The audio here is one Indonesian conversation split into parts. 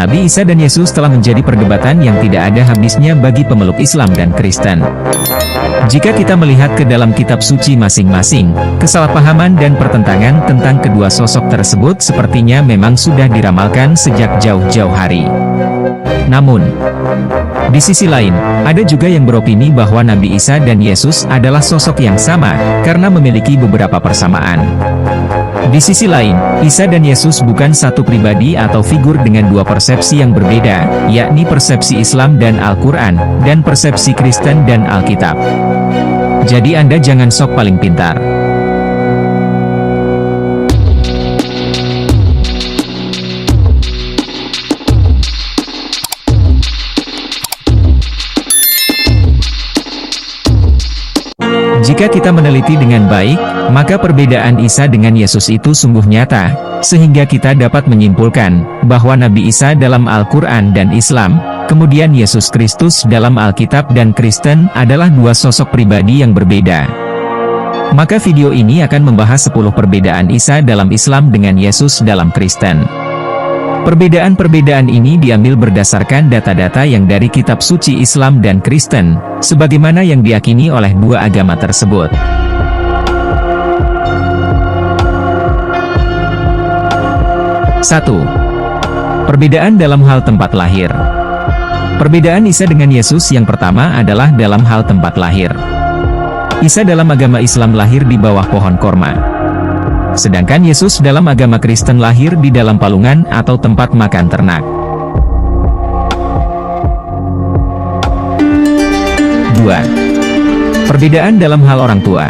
Nabi Isa dan Yesus telah menjadi perdebatan yang tidak ada habisnya bagi pemeluk Islam dan Kristen. Jika kita melihat ke dalam kitab suci masing-masing, kesalahpahaman dan pertentangan tentang kedua sosok tersebut sepertinya memang sudah diramalkan sejak jauh-jauh hari. Namun, di sisi lain, ada juga yang beropini bahwa Nabi Isa dan Yesus adalah sosok yang sama, karena memiliki beberapa persamaan. Di sisi lain, Isa dan Yesus bukan satu pribadi atau figur dengan dua persepsi yang berbeda, yakni persepsi Islam dan Al-Quran, dan persepsi Kristen dan Alkitab. Jadi Anda jangan sok paling pintar. Jika kita meneliti dengan baik, maka perbedaan Isa dengan Yesus itu sungguh nyata, sehingga kita dapat menyimpulkan bahwa Nabi Isa dalam Al-Quran dan Islam, kemudian Yesus Kristus dalam Alkitab dan Kristen adalah dua sosok pribadi yang berbeda. Maka video ini akan membahas 10 perbedaan Isa dalam Islam dengan Yesus dalam Kristen. Perbedaan-perbedaan ini diambil berdasarkan data-data yang dari kitab suci Islam dan Kristen, sebagaimana yang diyakini oleh dua agama tersebut. Satu, perbedaan dalam hal tempat lahir. Perbedaan Isa dengan Yesus yang pertama adalah dalam hal tempat lahir. Isa dalam agama Islam lahir di bawah pohon korma. Sedangkan Yesus dalam agama Kristen lahir di dalam palungan atau tempat makan ternak. 2. Perbedaan dalam hal orang tua.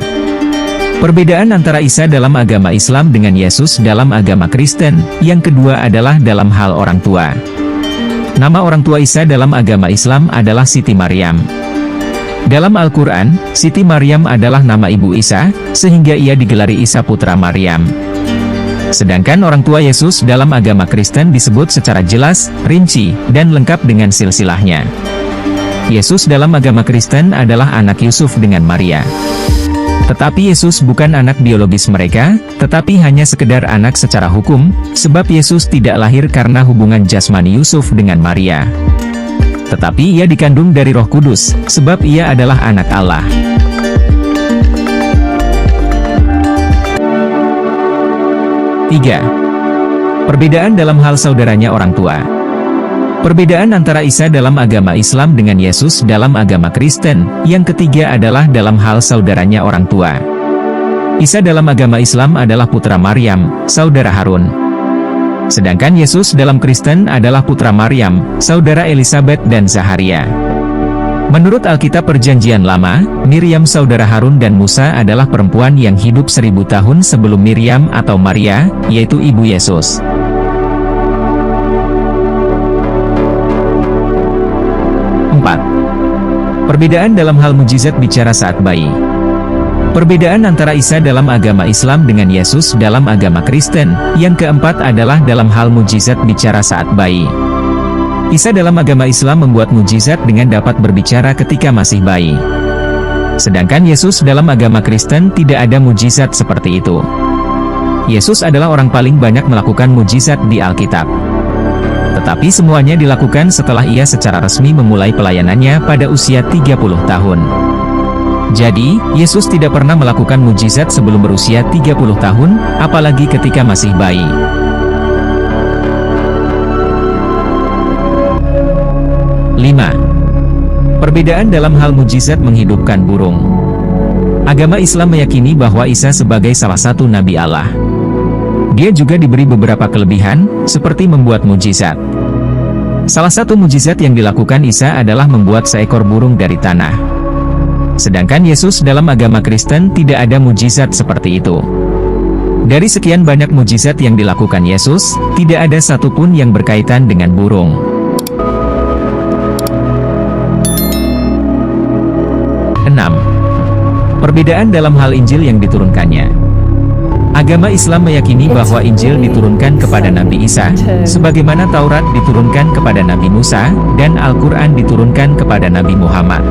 Perbedaan antara Isa dalam agama Islam dengan Yesus dalam agama Kristen, yang kedua adalah dalam hal orang tua. Nama orang tua Isa dalam agama Islam adalah Siti Maryam. Dalam Al-Quran, Siti Maryam adalah nama ibu Isa, sehingga ia digelari Isa putra Maryam. Sedangkan orang tua Yesus dalam agama Kristen disebut secara jelas, rinci, dan lengkap dengan silsilahnya. Yesus dalam agama Kristen adalah anak Yusuf dengan Maria. Tetapi Yesus bukan anak biologis mereka, tetapi hanya sekedar anak secara hukum, sebab Yesus tidak lahir karena hubungan jasmani Yusuf dengan Maria. Tetapi ia dikandung dari Roh Kudus, sebab ia adalah anak Allah. Tiga. Perbedaan dalam hal saudaranya orang tua. Perbedaan antara Isa dalam agama Islam dengan Yesus dalam agama Kristen, yang ketiga adalah dalam hal saudaranya orang tua. Isa dalam agama Islam adalah putra Maryam, saudara Harun. Sedangkan Yesus dalam Kristen adalah putra Maryam, saudara Elisabet dan Zaharia. Menurut Alkitab Perjanjian Lama, Miriam saudara Harun dan Musa adalah perempuan yang hidup 1000 tahun sebelum Miriam atau Maria, yaitu ibu Yesus. 4. Perbedaan dalam hal mujizat bicara saat bayi. Perbedaan antara Isa dalam agama Islam dengan Yesus dalam agama Kristen, yang keempat adalah dalam hal mujizat bicara saat bayi. Isa dalam agama Islam membuat mujizat dengan dapat berbicara ketika masih bayi. Sedangkan Yesus dalam agama Kristen tidak ada mujizat seperti itu. Yesus adalah orang paling banyak melakukan mujizat di Alkitab. Tetapi semuanya dilakukan setelah ia secara resmi memulai pelayanannya pada usia 30 tahun. Jadi, Yesus tidak pernah melakukan mujizat sebelum berusia 30 tahun, apalagi ketika masih bayi. 5. Perbedaan dalam hal mujizat menghidupkan burung. Agama Islam meyakini bahwa Isa sebagai salah satu Nabi Allah. Dia juga diberi beberapa kelebihan, seperti membuat mujizat. Salah satu mujizat yang dilakukan Isa adalah membuat seekor burung dari tanah. Sedangkan Yesus dalam agama Kristen tidak ada mujizat seperti itu. Dari sekian banyak mujizat yang dilakukan Yesus, tidak ada satupun yang berkaitan dengan burung. 6. Perbedaan dalam hal Injil yang diturunkannya. Agama Islam meyakini bahwa Injil diturunkan kepada Nabi Isa, sebagaimana Taurat diturunkan kepada Nabi Musa, dan Al-Quran diturunkan kepada Nabi Muhammad.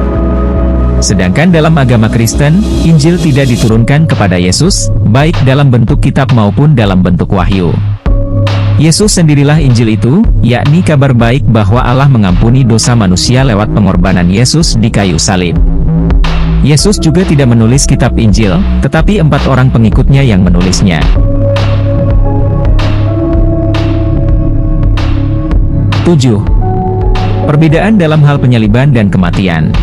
Sedangkan dalam agama Kristen, Injil tidak diturunkan kepada Yesus, baik dalam bentuk kitab maupun dalam bentuk wahyu. Yesus sendirilah Injil itu, yakni kabar baik bahwa Allah mengampuni dosa manusia lewat pengorbanan Yesus di kayu salib. Yesus juga tidak menulis kitab Injil, tetapi 4 orang pengikutnya yang menulisnya. 7. Perbedaan dalam hal penyaliban dan kematian.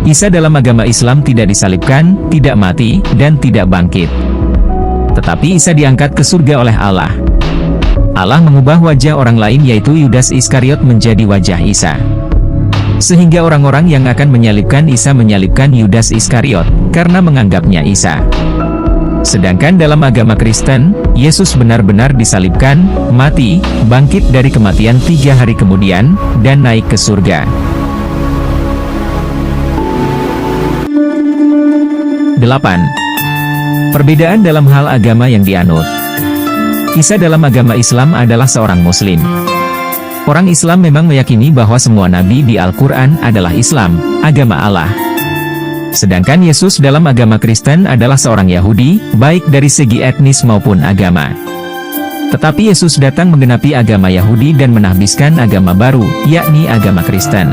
Isa dalam agama Islam tidak disalibkan, tidak mati, dan tidak bangkit. Tetapi Isa diangkat ke surga oleh Allah. Allah mengubah wajah orang lain yaitu Yudas Iskariot menjadi wajah Isa. Sehingga orang-orang yang akan menyalibkan Isa menyalibkan Yudas Iskariot, karena menganggapnya Isa. Sedangkan dalam agama Kristen, Yesus benar-benar disalibkan, mati, bangkit dari kematian 3 hari kemudian, dan naik ke surga. 8. Perbedaan dalam hal agama yang dianut. Isa dalam agama Islam adalah seorang Muslim. Orang Islam memang meyakini bahwa semua nabi di Al-Quran adalah Islam, agama Allah. Sedangkan Yesus dalam agama Kristen adalah seorang Yahudi, baik dari segi etnis maupun agama. Tetapi Yesus datang menggenapi agama Yahudi dan menahbiskan agama baru, yakni agama Kristen.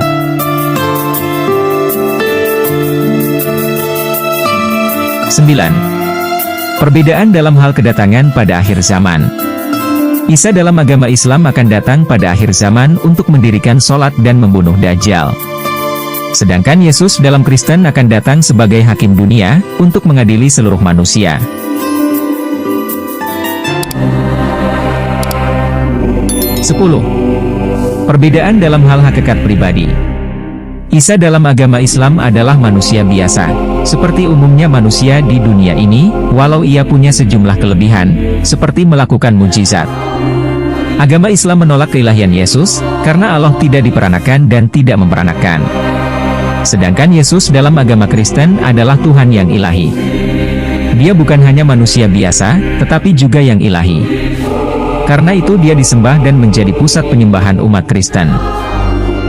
9. Perbedaan dalam hal kedatangan pada akhir zaman. Isa dalam agama Islam akan datang pada akhir zaman untuk mendirikan sholat dan membunuh Dajjal. Sedangkan Yesus dalam Kristen akan datang sebagai hakim dunia, untuk mengadili seluruh manusia. 10. Perbedaan dalam hal hakikat pribadi. Isa dalam agama Islam adalah manusia biasa, seperti umumnya manusia di dunia ini, walau ia punya sejumlah kelebihan, seperti melakukan mujizat. Agama Islam menolak keilahian Yesus, karena Allah tidak diperanakan dan tidak memperanakan. Sedangkan Yesus dalam agama Kristen adalah Tuhan yang ilahi. Dia bukan hanya manusia biasa, tetapi juga yang ilahi. Karena itu dia disembah dan menjadi pusat penyembahan umat Kristen.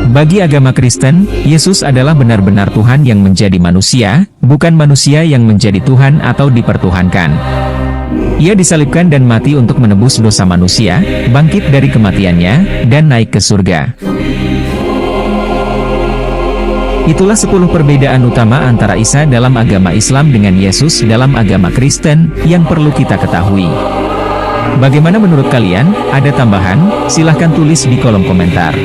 Bagi agama Kristen, Yesus adalah benar-benar Tuhan yang menjadi manusia, bukan manusia yang menjadi Tuhan atau dipertuhankan. Ia disalibkan dan mati untuk menebus dosa manusia, bangkit dari kematiannya, dan naik ke surga. Itulah 10 perbedaan utama antara Isa dalam agama Islam dengan Yesus dalam agama Kristen, yang perlu kita ketahui. Bagaimana menurut kalian? Ada tambahan? Silahkan tulis di kolom komentar.